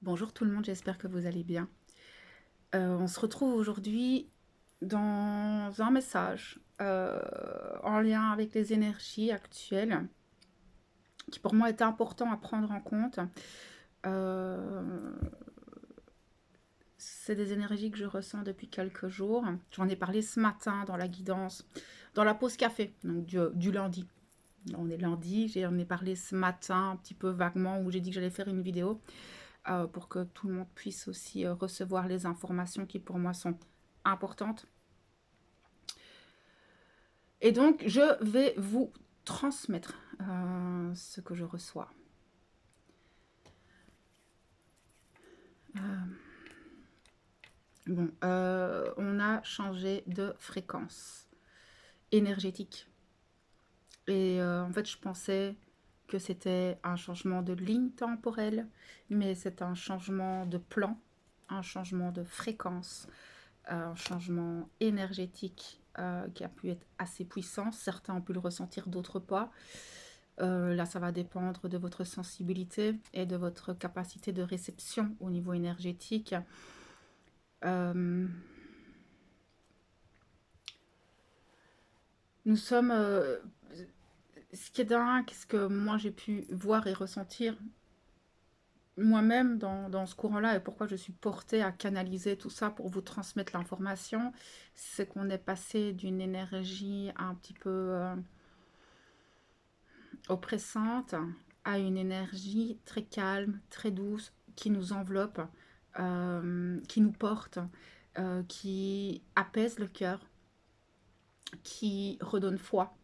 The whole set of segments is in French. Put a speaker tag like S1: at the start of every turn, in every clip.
S1: Bonjour tout le monde, j'espère que vous allez bien. On se retrouve aujourd'hui dans un message en lien avec les énergies actuelles, qui pour moi est important à prendre en compte. Euh, c'est des énergies que je ressens depuis quelques jours. J'en ai parlé ce matin dans la guidance, dans la pause café, donc du lundi. On est lundi, j'en ai parlé ce matin un petit peu vaguement où j'ai dit que j'allais faire une vidéo. Pour que tout le monde puisse aussi recevoir les informations qui pour moi sont importantes. Et donc, je vais vous transmettre ce que je reçois. On a changé de fréquence énergétique. Et en fait, je pensais que c'était un changement de ligne temporelle, mais c'est un changement de plan, un changement de fréquence, un changement énergétique qui a pu être assez puissant. Certains ont pu le ressentir, d'autres pas. Là, ça va dépendre de votre sensibilité et de votre capacité de réception au niveau énergétique. Euh, nous sommes... ce qui est dingue, ce que moi j'ai pu voir et ressentir moi-même dans ce courant-là et pourquoi je suis portée à canaliser tout ça pour vous transmettre l'information, c'est qu'on est passé d'une énergie un petit peu oppressante à une énergie très calme, très douce, qui nous enveloppe, qui nous porte, qui apaise le cœur, qui redonne foi,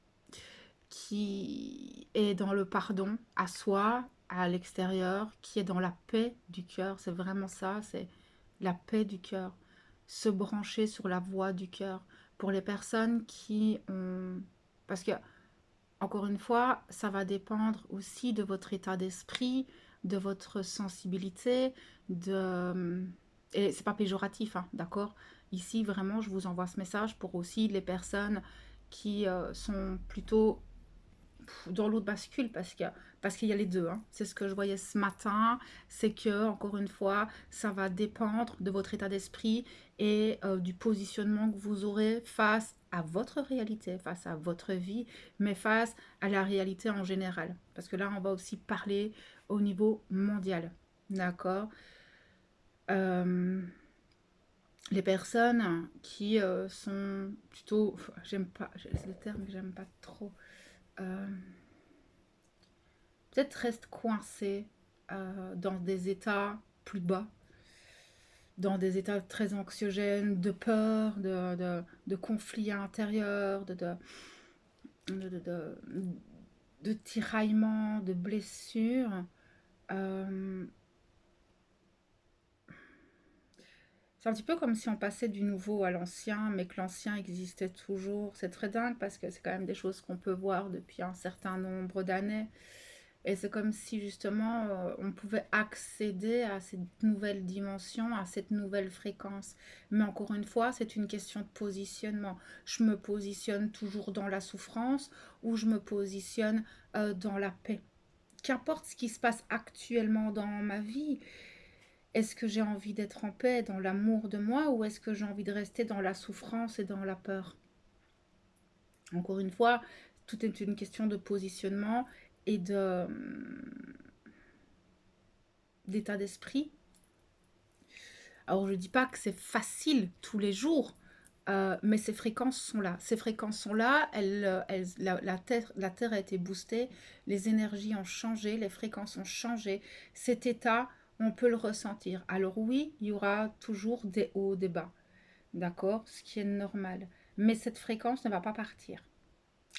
S1: qui est dans le pardon à soi, à l'extérieur, qui est dans la paix du cœur. C'est vraiment ça, c'est la paix du cœur. Se brancher sur la voie du cœur. Pour les personnes qui ont... Parce que, encore une fois, ça va dépendre aussi de votre état d'esprit, de votre sensibilité, de... Et c'est pas péjoratif, hein, d'accord? Ici, vraiment, je vous envoie ce message pour aussi les personnes qui sont plutôt dans l'autre bascule parce qu'il y a les deux, hein. C'est ce que je voyais ce matin, c'est que encore une fois, ça va dépendre de votre état d'esprit et du positionnement que vous aurez face à votre réalité, face à votre vie, mais face à la réalité en général. Parce que là, on va aussi parler au niveau mondial, d'accord. Euh, les personnes qui sont plutôt, j'aime pas, c'est le terme que j'aime pas trop. Euh, Peut-être reste coincé dans des états plus bas, dans des états très anxiogènes, de peur, de conflits intérieurs, de, de, de, de tiraillements, de blessures. Euh, c'est un petit peu comme si on passait du nouveau à l'ancien, mais que l'ancien existait toujours. C'est très dingue parce que c'est quand même des choses qu'on peut voir depuis un certain nombre d'années. Et c'est comme si justement on pouvait accéder à cette nouvelle dimension, à cette nouvelle fréquence. Mais encore une fois, c'est une question de positionnement. Je me positionne toujours dans la souffrance ou je me positionne dans la paix. Qu'importe ce qui se passe actuellement dans ma vie, est-ce que j'ai envie d'être en paix, dans l'amour de moi, ou est-ce que j'ai envie de rester dans la souffrance et dans la peur? Encore une fois, tout est une question de positionnement et d'état d'esprit. Alors je ne dis pas que c'est facile tous les jours, mais ces fréquences sont là. Ces fréquences sont là, la Terre a été boostée, les énergies ont changé, les fréquences ont changé. Cet état, on peut le ressentir. Alors oui, il y aura toujours des hauts, des bas, d'accord? Ce qui est normal. Mais cette fréquence ne va pas partir.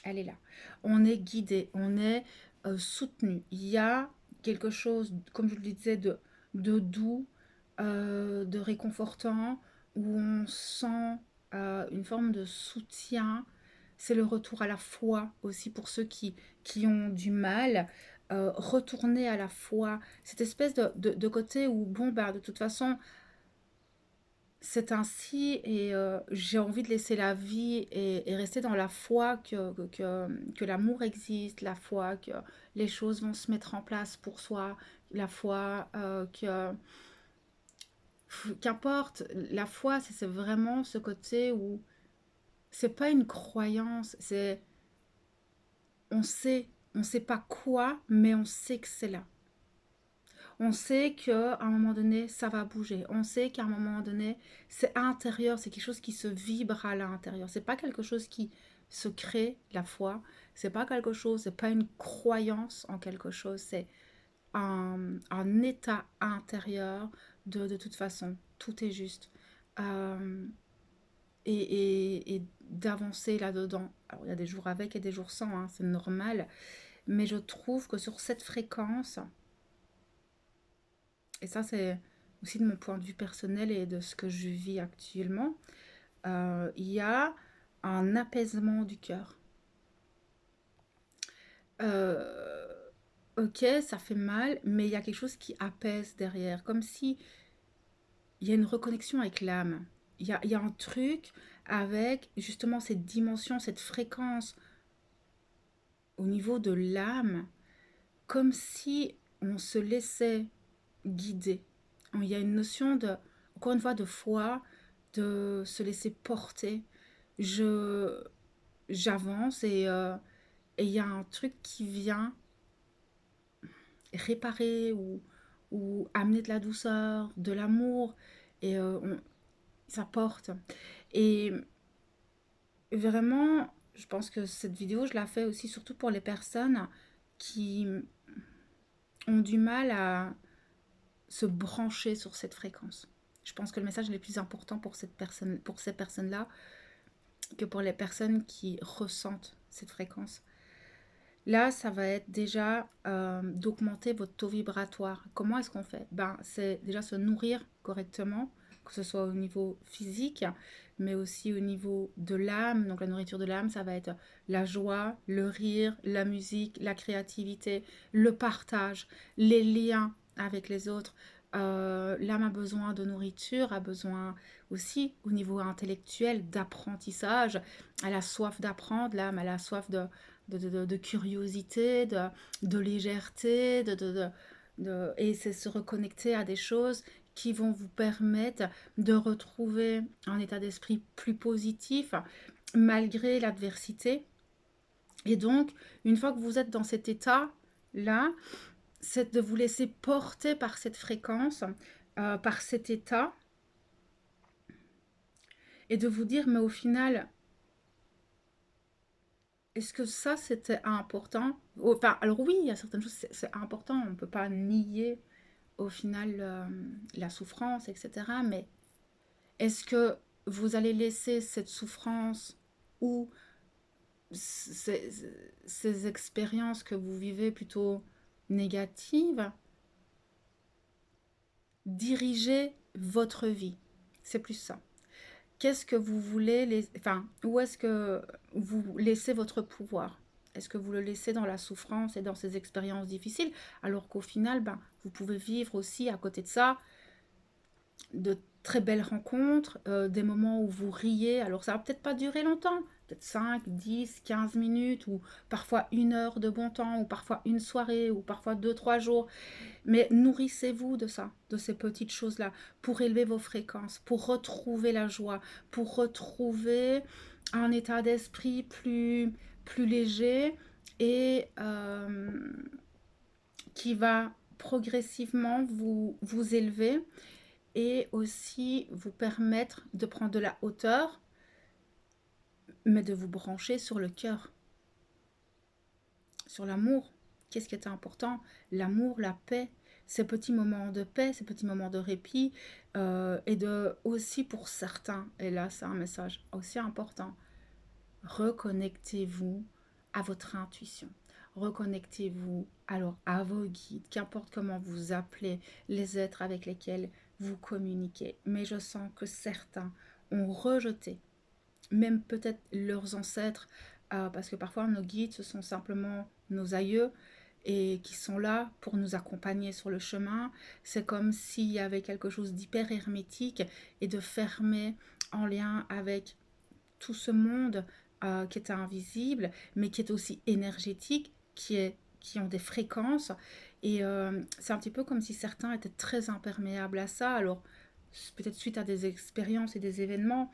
S1: Elle est là. On est guidé, on est soutenu. Il y a quelque chose, comme je le disais, de doux, de réconfortant, où on sent une forme de soutien. C'est le retour à la foi aussi pour ceux qui ont du mal. Retourner à la foi, cette espèce de côté où, bon, bah, de toute façon, c'est ainsi et j'ai envie de laisser la vie et rester dans la foi que l'amour existe, la foi que les choses vont se mettre en place pour soi, la foi que Qu'importe, la foi, c'est vraiment ce côté où c'est pas une croyance, c'est on sait pas quoi, mais on sait que c'est là. On sait qu'à un moment donné, ça va bouger. On sait qu'à un moment donné, c'est intérieur, c'est quelque chose qui se vibre à l'intérieur. C'est pas quelque chose qui se crée, la foi. C'est pas quelque chose, c'est pas une croyance en quelque chose. C'est un état intérieur de toute façon. Tout est juste. Euh, et d'avancer là-dedans. Alors, il y a des jours avec et des jours sans, hein, c'est normal. Mais je trouve que sur cette fréquence, et ça c'est aussi de mon point de vue personnel et de ce que je vis actuellement, il y a un apaisement du cœur. Euh, ok, ça fait mal, mais il y a quelque chose qui apaise derrière, comme si il y a une reconnexion avec l'âme. Il y a un truc avec justement cette dimension, cette fréquence au niveau de l'âme, comme si on se laissait guider. Il y a une notion de, encore une fois, de foi, de se laisser porter. Je, j'avance et il y a un truc qui vient réparer ou amener de la douceur, de l'amour et ça porte. Et vraiment, je pense que cette vidéo, je la fais aussi surtout pour les personnes qui ont du mal à se brancher sur cette fréquence. Je pense que le message est le plus important pour ces personnes-là que pour les personnes qui ressentent cette fréquence. Là, ça va être déjà d'augmenter votre taux vibratoire. Comment est-ce qu'on fait? Ben, c'est déjà se nourrir correctement, que ce soit au niveau physique, mais aussi au niveau de l'âme. Donc la nourriture de l'âme, ça va être la joie, le rire, la musique, la créativité, le partage, les liens avec les autres. L'âme a besoin de nourriture, a besoin aussi au niveau intellectuel d'apprentissage. Elle a soif d'apprendre, l'âme, elle a soif de curiosité, de légèreté, et c'est se reconnecter à des choses qui vont vous permettre de retrouver un état d'esprit plus positif malgré l'adversité. Et donc, une fois que vous êtes dans cet état-là, c'est de vous laisser porter par cette fréquence, par cet état, et de vous dire, mais au final, est-ce que ça, c'était important? Enfin, alors oui, il y a certaines choses, c'est important, on ne peut pas nier au final la souffrance, etc. Mais est-ce que vous allez laisser cette souffrance ou ces, ces expériences que vous vivez plutôt négatives diriger votre vie? C'est plus ça. Qu'est-ce que vous voulez, enfin, où est-ce que vous laissez votre pouvoir? Est-ce que vous le laissez dans la souffrance et dans ces expériences difficiles, alors qu'au final, ben, vous pouvez vivre aussi à côté de ça de très belles rencontres, des moments où vous riez. Alors ça va peut-être pas durer longtemps, peut-être 5, 10, 15 minutes, ou parfois 1 heure de bon temps, ou parfois une soirée, ou parfois 2, 3 jours. Mais nourrissez-vous de ça, de ces petites choses-là, pour élever vos fréquences, pour retrouver la joie, pour retrouver un état d'esprit plus léger et qui va progressivement vous élever et aussi vous permettre de prendre de la hauteur, mais de vous brancher sur le cœur, sur l'amour. Qu'est-ce qui est important? L'amour, la paix, ces petits moments de paix, ces petits moments de répit, et de aussi pour certains, et là c'est un message aussi important, reconnectez-vous à votre intuition. Reconnectez-vous alors à vos guides, qu'importe comment vous appelez les êtres avec lesquels vous communiquez. Mais je sens que certains ont rejeté, même peut-être leurs ancêtres, parce que parfois nos guides, ce sont simplement nos aïeux et qui sont là pour nous accompagner sur le chemin. C'est comme s'il y avait quelque chose d'hyper hermétique et de fermé en lien avec tout ce monde qui est invisible, mais qui est aussi énergétique, qui ont des fréquences. Et c'est un petit peu comme si certains étaient très imperméables à ça. Alors, peut-être suite à des expériences et des événements,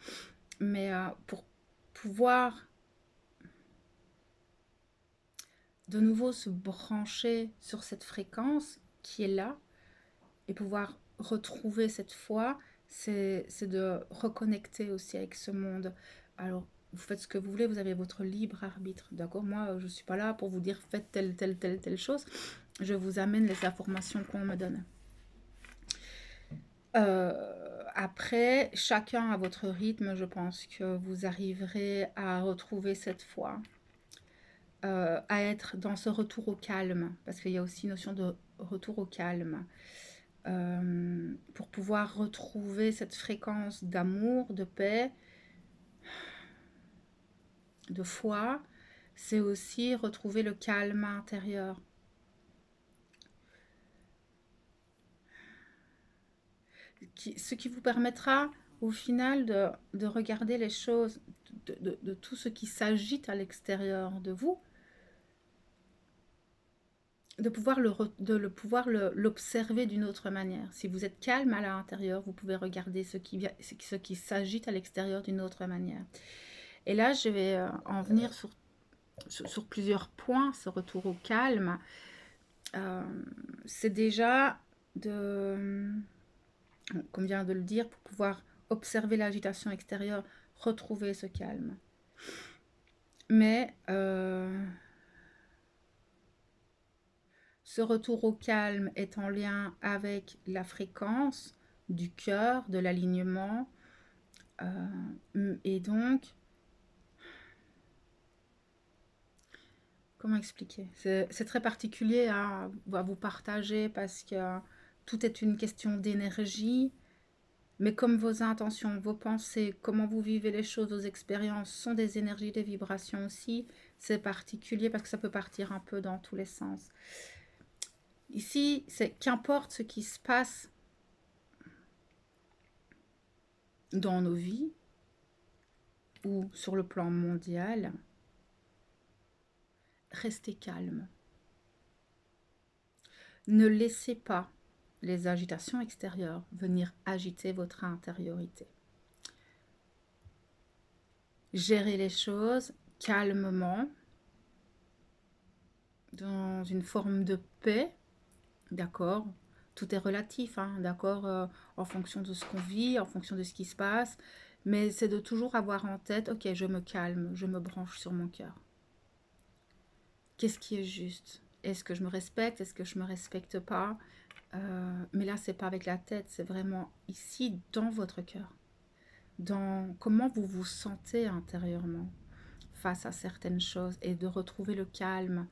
S1: mais pour pouvoir de nouveau se brancher sur cette fréquence qui est là et pouvoir retrouver cette foi, c'est de reconnecter aussi avec ce monde. Alors, vous faites ce que vous voulez, vous avez votre libre arbitre, d'accord? Moi, je ne suis pas là pour vous dire faites telle chose. Je vous amène les informations qu'on me donne. Après, chacun à votre rythme, je pense que vous arriverez à retrouver cette foi, à être dans ce retour au calme, parce qu'il y a aussi une notion de retour au calme, pour pouvoir retrouver cette fréquence d'amour, de paix, de foi. C'est aussi retrouver le calme intérieur. Ce qui vous permettra au final de regarder les choses, de tout ce qui s'agite à l'extérieur de vous, de pouvoir l'observer d'une autre manière. Si vous êtes calme à l'intérieur, vous pouvez regarder ce qui s'agite à l'extérieur d'une autre manière. Et là, je vais en venir sur plusieurs points, ce retour au calme. C'est déjà comme vient de le dire, pour pouvoir observer l'agitation extérieure, retrouver ce calme. Mais ce retour au calme est en lien avec la fréquence du cœur, de l'alignement. Et donc, comment expliquer? C'est très particulier à vous partager parce que tout est une question d'énergie. Mais comme vos intentions, vos pensées, comment vous vivez les choses, vos expériences sont des énergies, des vibrations aussi, c'est particulier parce que ça peut partir un peu dans tous les sens. Ici, c'est qu'importe ce qui se passe dans nos vies ou sur le plan mondial, restez calme. Ne laissez pas les agitations extérieures venir agiter votre intériorité. Gérez les choses calmement, dans une forme de paix, d'accord? Tout est relatif, hein, d'accord, en fonction de ce qu'on vit, en fonction de ce qui se passe. Mais c'est de toujours avoir en tête, ok, je me calme, je me branche sur mon cœur. Qu'est-ce qui est juste? Est-ce que je me respecte? Est-ce que je me respecte pas? Mais là, c'est pas avec la tête, c'est vraiment ici, dans votre cœur. Dans comment vous vous sentez intérieurement face à certaines choses et de retrouver le calme.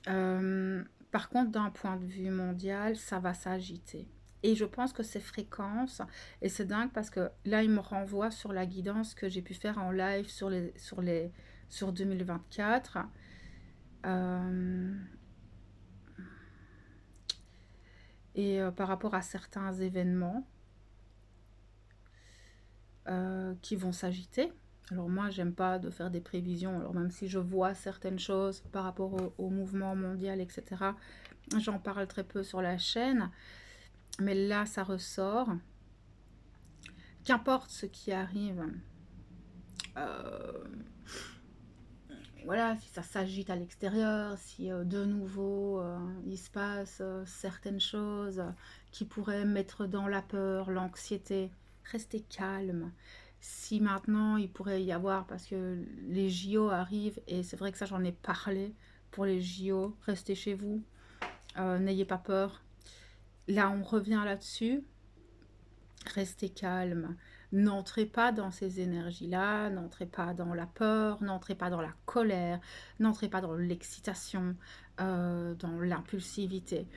S1: Par contre, d'un point de vue mondial, ça va s'agiter. Et je pense que ces fréquences, et c'est dingue parce que là, il me renvoie sur la guidance que j'ai pu faire en live sur 2024. Par rapport à certains événements qui vont s'agiter. Alors moi, j'aime pas de faire des prévisions. Alors même si je vois certaines choses par rapport au mouvement mondial, etc., j'en parle très peu sur la chaîne. Mais là, ça ressort. Qu'importe ce qui arrive, voilà, si ça s'agite à l'extérieur, si de nouveau il se passe certaines choses qui pourraient mettre dans la peur, l'anxiété, restez calme. Si maintenant il pourrait y avoir, parce que les JO arrivent, et c'est vrai que ça j'en ai parlé pour les JO, restez chez vous, n'ayez pas peur. Là on revient là-dessus, restez calme. N'entrez pas dans ces énergies-là, n'entrez pas dans la peur, n'entrez pas dans la colère, n'entrez pas dans l'excitation, dans l'impulsivité.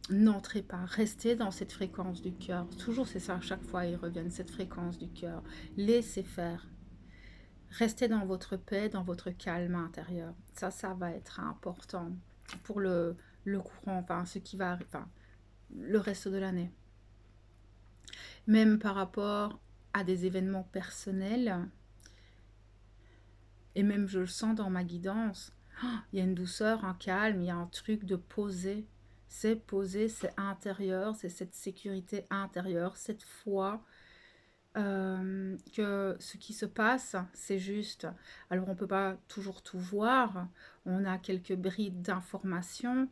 S1: N'entrez pas, restez dans cette fréquence du cœur. Toujours c'est ça, à chaque fois ils reviennent, cette fréquence du cœur. Laissez faire. Restez dans votre paix, dans votre calme intérieur. Ça va être important pour le courant, enfin ce qui va arriver, enfin, le reste de l'année. Même par rapport à des événements personnels, et même je le sens dans ma guidance, il y a une douceur, un calme, il y a un truc de posé. c'est posé, c'est intérieur, c'est cette sécurité intérieure, cette foi que ce qui se passe, c'est juste. Alors, on ne peut pas toujours tout voir, on a quelques brides d'informations,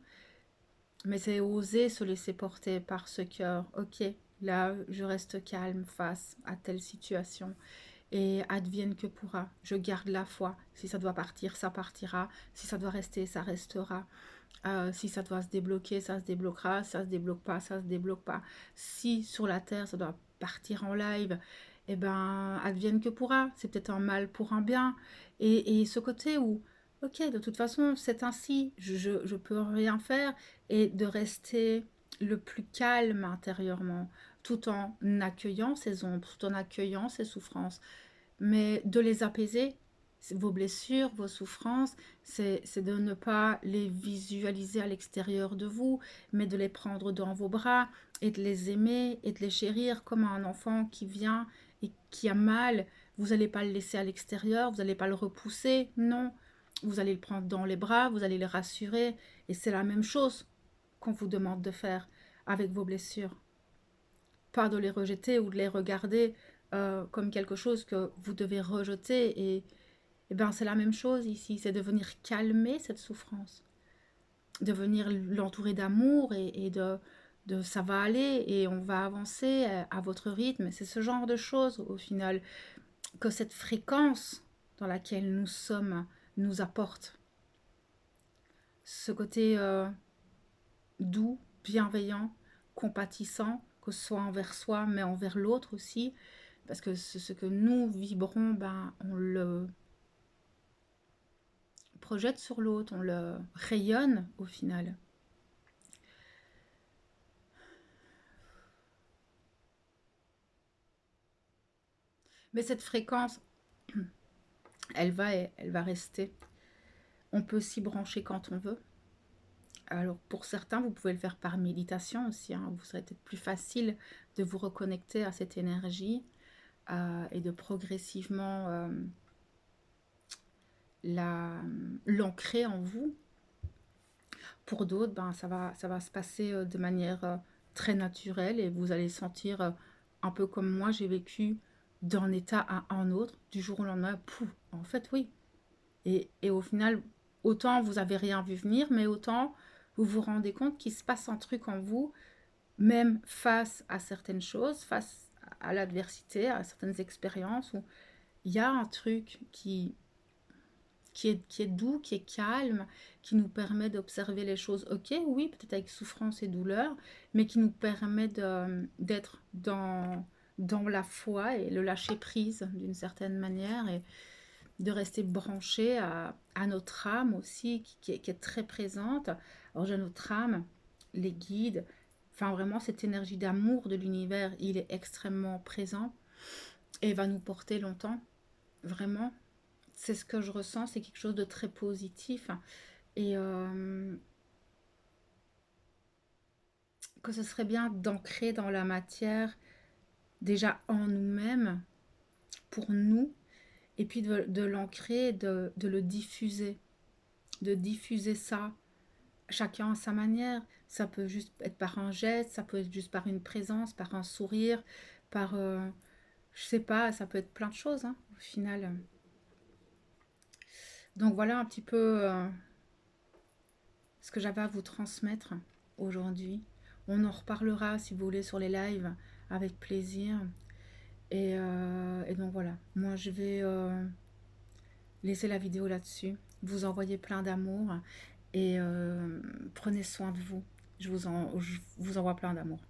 S1: mais c'est oser se laisser porter par ce cœur. Ok, là, je reste calme face à telle situation. Et advienne que pourra. Je garde la foi. Si ça doit partir, ça partira. Si ça doit rester, ça restera. Si ça doit se débloquer, ça se débloquera. Si ça se débloque pas, ça se débloque pas. Si sur la terre, ça doit partir en live, eh ben, advienne que pourra. C'est peut-être un mal pour un bien. Et ce côté où, ok, de toute façon, c'est ainsi. Je peux rien faire. Et de rester le plus calme intérieurement, tout en accueillant ces ombres, tout en accueillant ces souffrances, mais de les apaiser, vos blessures, vos souffrances, c'est de ne pas les visualiser à l'extérieur de vous, mais de les prendre dans vos bras et de les aimer et de les chérir comme un enfant qui vient et qui a mal. Vous n'allez pas le laisser à l'extérieur, vous n'allez pas le repousser, non. Vous allez le prendre dans les bras, vous allez le rassurer, et c'est la même chose qu'on vous demande de faire avec vos blessures. Pas de les rejeter ou de les regarder comme quelque chose que vous devez rejeter. Et ben c'est la même chose ici, c'est de venir calmer cette souffrance, de venir l'entourer d'amour et de ça va aller et on va avancer à votre rythme. C'est ce genre de choses au final que cette fréquence dans laquelle nous sommes nous apporte. Ce côté doux, bienveillant, compatissant, que ce soit envers soi, mais envers l'autre aussi, parce que ce que nous vibrons, ben, on le projette sur l'autre, on le rayonne au final. Mais cette fréquence, elle va rester. On peut s'y brancher quand on veut. Alors pour certains, vous pouvez le faire par méditation aussi. Hein. Vous serez peut-être plus facile de vous reconnecter à cette énergie et de progressivement l'ancrer en vous. Pour d'autres, ben, ça va se passer de manière très naturelle et vous allez sentir un peu comme moi j'ai vécu d'un état à un autre, du jour au lendemain, pouf, en fait oui. Et au final, autant vous avez rien vu venir, mais autant vous vous rendez compte qu'il se passe un truc en vous, même face à certaines choses, face à l'adversité, à certaines expériences, où il y a un truc qui est doux, qui est calme, qui nous permet d'observer les choses, ok, oui, peut-être avec souffrance et douleur, mais qui nous permet d'être dans la foi et le lâcher prise d'une certaine manière et de rester branché à notre âme aussi, qui est très présente. Alors j'ai notre âme, les guides, enfin vraiment cette énergie d'amour de l'univers, il est extrêmement présent et va nous porter longtemps, vraiment. C'est ce que je ressens, c'est quelque chose de très positif. Et que ce serait bien d'ancrer dans la matière, déjà en nous-mêmes, pour nous, et puis de l'ancrer, de le diffuser, de diffuser ça, chacun à sa manière. Ça peut juste être par un geste, ça peut être juste par une présence, par un sourire, par, je sais pas, ça peut être plein de choses, hein, au final. Donc voilà un petit peu ce que j'avais à vous transmettre aujourd'hui. On en reparlera si vous voulez sur les lives avec plaisir. Et donc voilà, moi je vais laisser la vidéo là-dessus. Vous envoyez plein d'amour et prenez soin de vous. Je vous envoie plein d'amour.